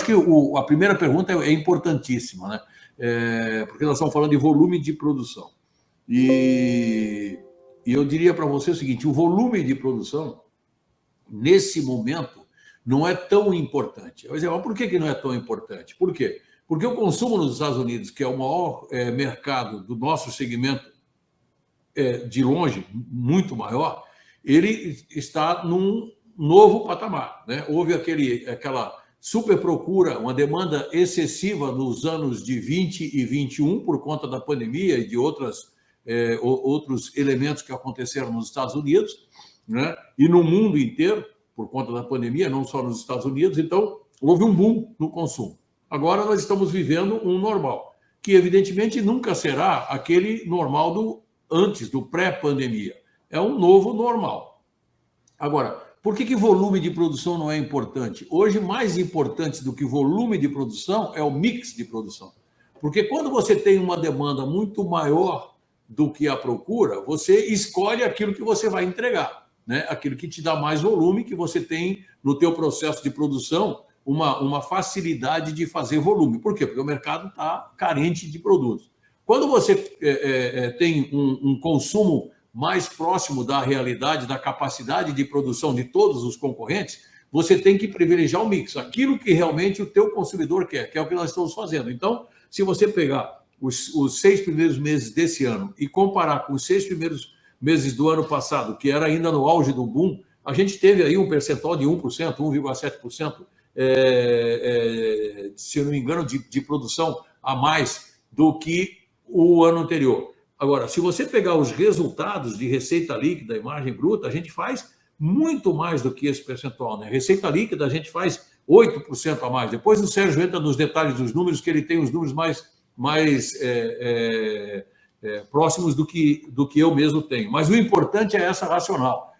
que a primeira pergunta é importantíssima, né? Porque nós estamos falando de volume de produção. E eu diria para você o seguinte, o volume de produção, nesse momento, não é tão importante. Eu vou dizer, mas por que não é tão importante? Por quê? Porque o consumo nos Estados Unidos, que é o maior mercado do nosso segmento, de longe, muito maior, ele está num novo patamar, né? Houve aquela super procura, uma demanda excessiva nos anos de 20 e 21 por conta da pandemia e de outros elementos que aconteceram nos Estados Unidos, né? E no mundo inteiro, por conta da pandemia, não só nos Estados Unidos. Então, houve um boom no consumo. Agora nós estamos vivendo um normal, que evidentemente nunca será aquele normal antes, do pré-pandemia. É um novo normal. Agora, por que volume de produção não é importante? Hoje, mais importante do que volume de produção é o mix de produção. Porque quando você tem uma demanda muito maior do que a procura, você escolhe aquilo que você vai entregar, né? Aquilo que te dá mais volume, que você tem no teu processo de produção uma facilidade de fazer volume. Por quê? Porque o mercado está carente de produtos. Quando você tem um consumo mais próximo da realidade, da capacidade de produção de todos os concorrentes, você tem que privilegiar o mix, aquilo que realmente o teu consumidor quer, que é o que nós estamos fazendo. Então, se você pegar os 6 primeiros meses desse ano e comparar com os 6 primeiros meses do ano passado, que era ainda no auge do boom, a gente teve aí um percentual de 1%, 1,7%, se eu não me engano, de produção a mais do que o ano anterior. Agora, se você pegar os resultados de receita líquida e margem bruta, a gente faz muito mais do que esse percentual, né? Receita líquida a gente faz 8% a mais. Depois o Sérgio entra nos detalhes dos números, que ele tem os números mais próximos do que eu mesmo tenho. Mas o importante é essa racional.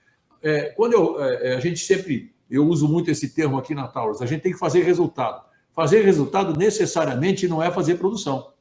Quando a gente sempre, eu uso muito esse termo aqui na Taurus, a gente tem que fazer resultado. Fazer resultado necessariamente não é fazer produção.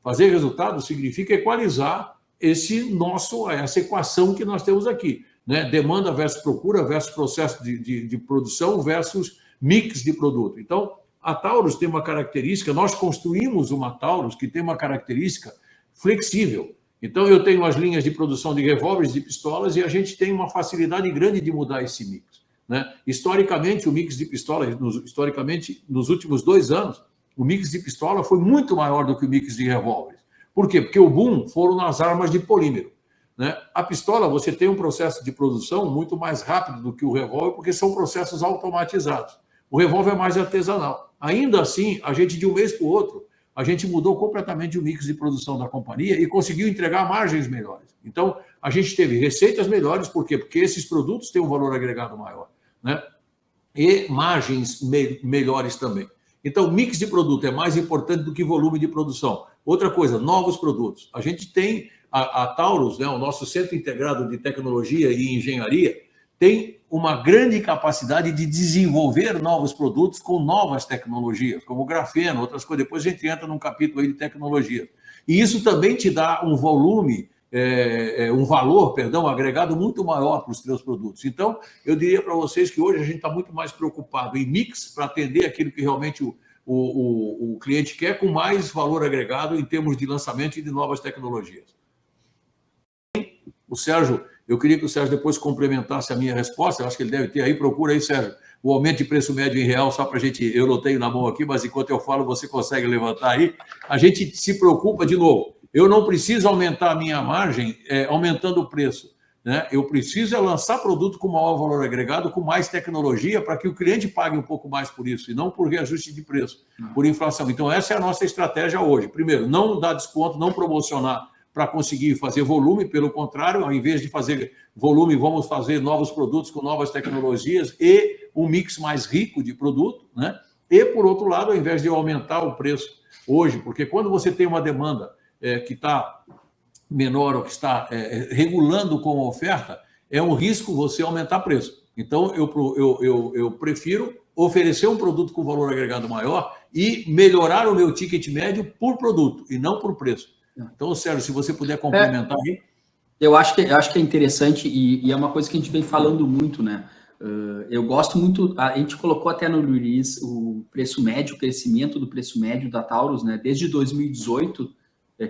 Fazer resultado significa equalizar essa equação que nós temos aqui, né? Demanda versus procura versus processo de produção versus mix de produto. Então, a Taurus tem uma característica, nós construímos uma Taurus que tem uma característica flexível. Então, eu tenho as linhas de produção de revólveres, de pistolas, e a gente tem uma facilidade grande de mudar esse mix, né? Historicamente, o mix de pistolas, nos últimos 2 anos, o mix de pistola foi muito maior do que o mix de revólveres. Por quê? Porque o boom foram nas armas de polímero, né? A pistola, você tem um processo de produção muito mais rápido do que o revólver, porque são processos automatizados. O revólver é mais artesanal. Ainda assim, a gente, de um mês para o outro, a gente mudou completamente o mix de produção da companhia e conseguiu entregar margens melhores. Então, a gente teve receitas melhores, por quê? Porque esses produtos têm um valor agregado maior, né? E margens melhores também. Então, mix de produto é mais importante do que volume de produção. Outra coisa, novos produtos. A gente tem a Taurus, né, o nosso Centro Integrado de Tecnologia e Engenharia, tem uma grande capacidade de desenvolver novos produtos com novas tecnologias, como grafeno, outras coisas. Depois a gente entra num capítulo aí de tecnologia. E isso também te dá um volume, um valor, agregado muito maior para os teus produtos. Então, eu diria para vocês que hoje a gente está muito mais preocupado em mix para atender aquilo que realmente o cliente quer, com mais valor agregado em termos de lançamento e de novas tecnologias. O Sérgio, eu queria que o Sérgio depois complementasse a minha resposta, eu acho que ele deve ter aí, procura aí, Sérgio, o aumento de preço médio em real, só para a gente, eu não tenho na mão aqui, mas enquanto eu falo, você consegue levantar aí. A gente se preocupa, de novo, eu não preciso aumentar a minha margem aumentando o preço, né? Eu preciso lançar produto com maior valor agregado, com mais tecnologia, para que o cliente pague um pouco mais por isso, e não por reajuste de preço, por inflação. Então, essa é a nossa estratégia hoje. Primeiro, não dar desconto, não promocionar para conseguir fazer volume, pelo contrário, ao invés de fazer volume, vamos fazer novos produtos com novas tecnologias e um mix mais rico de produto, né? E, por outro lado, ao invés de eu aumentar o preço hoje, porque quando você tem uma demanda que está menor ou que está regulando com a oferta, é um risco você aumentar preço. Então, eu prefiro oferecer um produto com valor agregado maior e melhorar o meu ticket médio por produto e não por preço. Então, Sérgio, se você puder complementar aí. Eu acho que é interessante e é uma coisa que a gente vem falando muito, né? Eu gosto muito, a gente colocou até no release o preço médio, o crescimento do preço médio da Taurus, né? Desde 2018,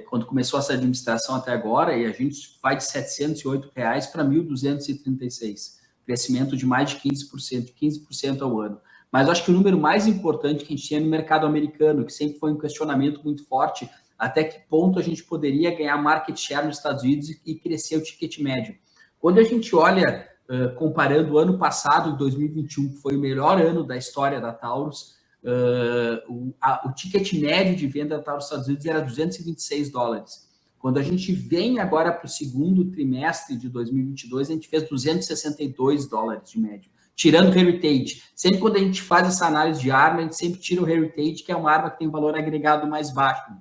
quando começou essa administração até agora, e a gente vai de R$ 708 para 1.236, crescimento de mais de 15% ao ano. Mas eu acho que o número mais importante que a gente tinha no mercado americano, que sempre foi um questionamento muito forte, até que ponto a gente poderia ganhar market share nos Estados Unidos e crescer o ticket médio. Quando a gente olha, comparando o ano passado, 2021, que foi o melhor ano da história da Taurus, o ticket médio de venda da Taurus nos Estados Unidos era $226. Quando a gente vem agora para o segundo trimestre de 2022, a gente fez $262 de médio, tirando o Heritage. Sempre quando a gente faz essa análise de arma, a gente sempre tira o Heritage, que é uma arma que tem valor agregado mais baixo.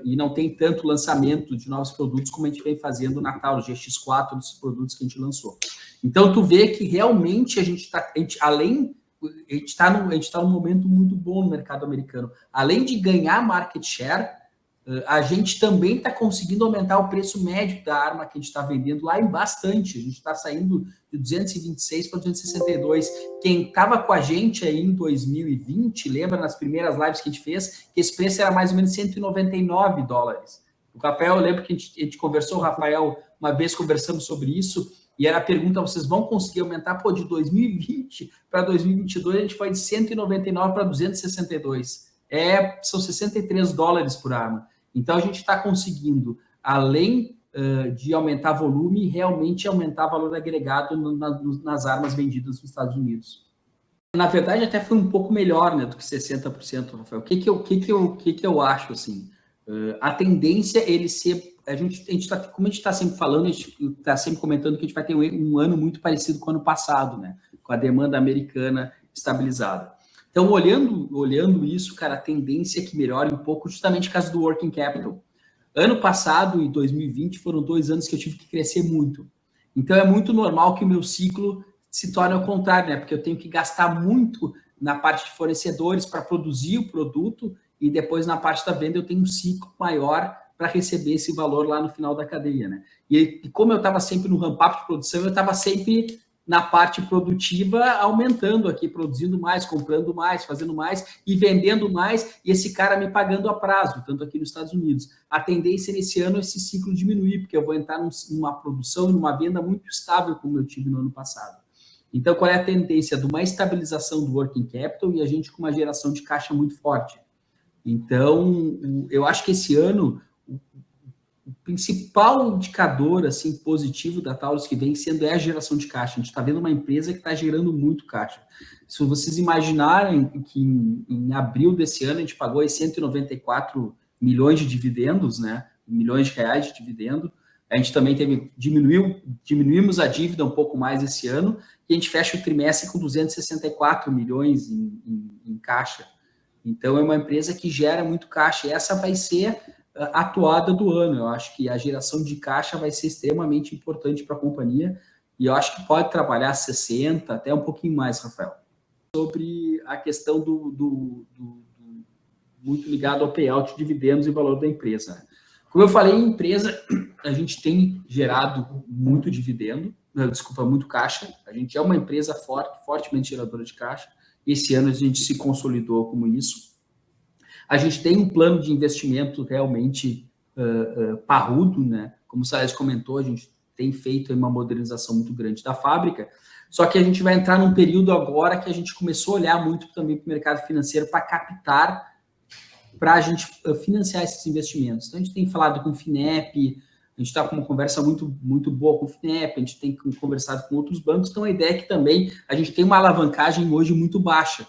E não tem tanto lançamento de novos produtos como a gente vem fazendo na Taurus, GX4, dos produtos que a gente lançou. Então, tu vê que realmente a gente está num momento muito bom no mercado americano. Além de ganhar market share, a gente também está conseguindo aumentar o preço médio da arma que a gente está vendendo lá em bastante. A gente está saindo de 226 para 262. Quem estava com a gente aí em 2020, lembra nas primeiras lives que a gente fez, que esse preço era mais ou menos $199. O Rafael, eu lembro que a gente conversou, Rafael, uma vez conversamos sobre isso, e era a pergunta, vocês vão conseguir aumentar? Pô, de 2020 para 2022, a gente foi de 199 para 262. São $63 por arma. Então, a gente está conseguindo, além de aumentar volume, realmente aumentar valor agregado nas armas vendidas nos Estados Unidos. Na verdade, até foi um pouco melhor, né, do que 60%, Rafael. O que eu acho, assim? A tendência é ele ser... como a gente está sempre falando, a gente está sempre comentando que a gente vai ter um ano muito parecido com o ano passado, né? Com a demanda americana estabilizada. Então, olhando isso, cara, a tendência é que melhore um pouco justamente por causa do working capital. Ano passado e 2020 foram 2 anos que eu tive que crescer muito. Então, é muito normal que o meu ciclo se torne ao contrário, né? Porque eu tenho que gastar muito na parte de fornecedores para produzir o produto e depois na parte da venda eu tenho um ciclo maior para receber esse valor lá no final da cadeia, né? E como eu estava sempre no ramp-up de produção, eu estava sempre na parte produtiva, aumentando aqui, produzindo mais, comprando mais, fazendo mais e vendendo mais, e esse cara me pagando a prazo, tanto aqui nos Estados Unidos. A tendência nesse ano é esse ciclo diminuir, porque eu vou entrar numa produção e numa venda muito estável, como eu tive no ano passado. Então, qual é a tendência? De uma estabilização do working capital e a gente com uma geração de caixa muito forte. Então, eu acho que esse ano... O principal indicador assim, positivo da Taurus que vem sendo é a geração de caixa. A gente está vendo uma empresa que está gerando muito caixa. Se vocês imaginarem que em abril desse ano a gente pagou 194 milhões de dividendos, né? Milhões de reais de dividendo. A gente também diminuímos a dívida um pouco mais esse ano e a gente fecha o trimestre com 264 milhões em caixa. Então, é uma empresa que gera muito caixa e essa vai ser a atuada do ano. Eu acho que a geração de caixa vai ser extremamente importante para a companhia e eu acho que pode trabalhar 60, até um pouquinho mais, Rafael. Sobre a questão muito ligado ao payout de dividendos e valor da empresa. Como eu falei, em empresa, a gente tem gerado muito dividendo, muito caixa. A gente é uma empresa fortemente geradora de caixa. Esse ano a gente se consolidou como isso. A gente tem um plano de investimento realmente parrudo, né? Como o Salles comentou, a gente tem feito uma modernização muito grande da fábrica, só que a gente vai entrar num período agora que a gente começou a olhar muito também para o mercado financeiro para captar, para a gente financiar esses investimentos. Então, a gente tem falado com o FINEP, a gente está com uma conversa muito, muito boa com o FINEP, a gente tem conversado com outros bancos, então a ideia é que também a gente tem uma alavancagem hoje muito baixa.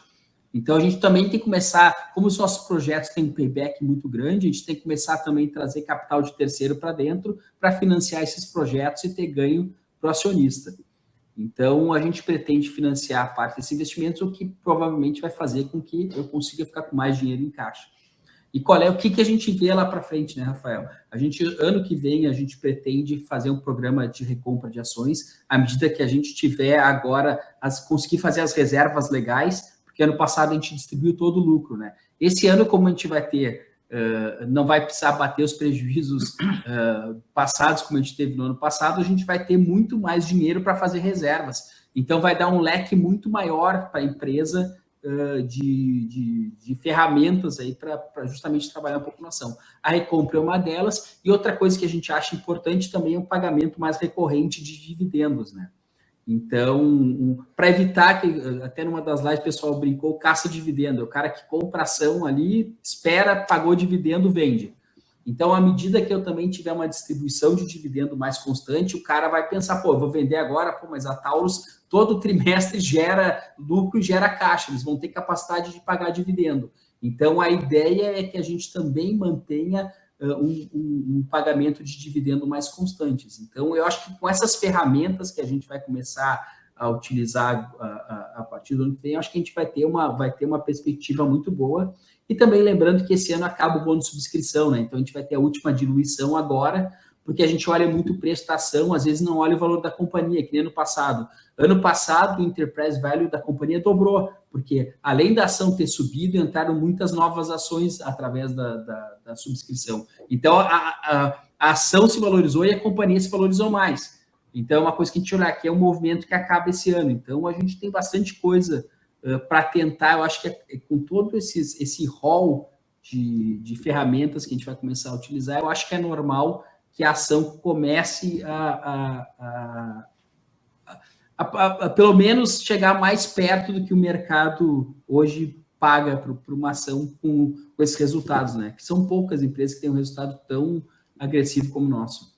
Então, a gente também tem que começar, como os nossos projetos têm um payback muito grande, a gente tem que começar também a trazer capital de terceiro para dentro para financiar esses projetos e ter ganho para o acionista. Então, a gente pretende financiar parte desses investimentos, o que provavelmente vai fazer com que eu consiga ficar com mais dinheiro em caixa. E o que a gente vê lá para frente, né, Rafael? Ano que vem, a gente pretende fazer um programa de recompra de ações, à medida que a gente tiver agora, conseguir fazer as reservas legais, porque ano passado a gente distribuiu todo o lucro, né? Esse ano, como a gente vai ter, não vai precisar bater os prejuízos passados, como a gente teve no ano passado, a gente vai ter muito mais dinheiro para fazer reservas. Então, vai dar um leque muito maior para a empresa de ferramentas aí para justamente trabalhar um pouco na ação. A recompra é uma delas, e outra coisa que a gente acha importante também é o pagamento mais recorrente de dividendos, né? Então, para evitar que, até numa das lives o pessoal brincou, caça dividendo, é o cara que compra ação ali, espera, pagou dividendo, vende. Então, à medida que eu também tiver uma distribuição de dividendo mais constante, o cara vai pensar, pô, eu vou vender agora, pô, mas a Taurus todo trimestre gera lucro e gera caixa, eles vão ter capacidade de pagar dividendo. Então, a ideia é que a gente também mantenha um pagamento de dividendo mais constantes. Então, eu acho que com essas ferramentas que a gente vai começar a utilizar a partir do ano que vem, acho que a gente vai ter uma perspectiva muito boa. E também lembrando que esse ano acaba o bônus de subscrição, né? Então, a gente vai ter a última diluição agora, porque a gente olha muito o preço da ação, às vezes não olha o valor da companhia, que nem ano passado. Ano passado, o Enterprise Value da companhia dobrou, porque além da ação ter subido, entraram muitas novas ações através da subscrição. Então, a ação se valorizou e a companhia se valorizou mais. Então, é uma coisa que a gente olhar aqui, é um movimento que acaba esse ano. Então, a gente tem bastante coisa para tentar, eu acho que com todo esse rol de ferramentas que a gente vai começar a utilizar, eu acho que é normal que a ação comece a pelo menos chegar mais perto do que o mercado hoje paga para uma ação com esses resultados, né? Que são poucas empresas que têm um resultado tão agressivo como o nosso.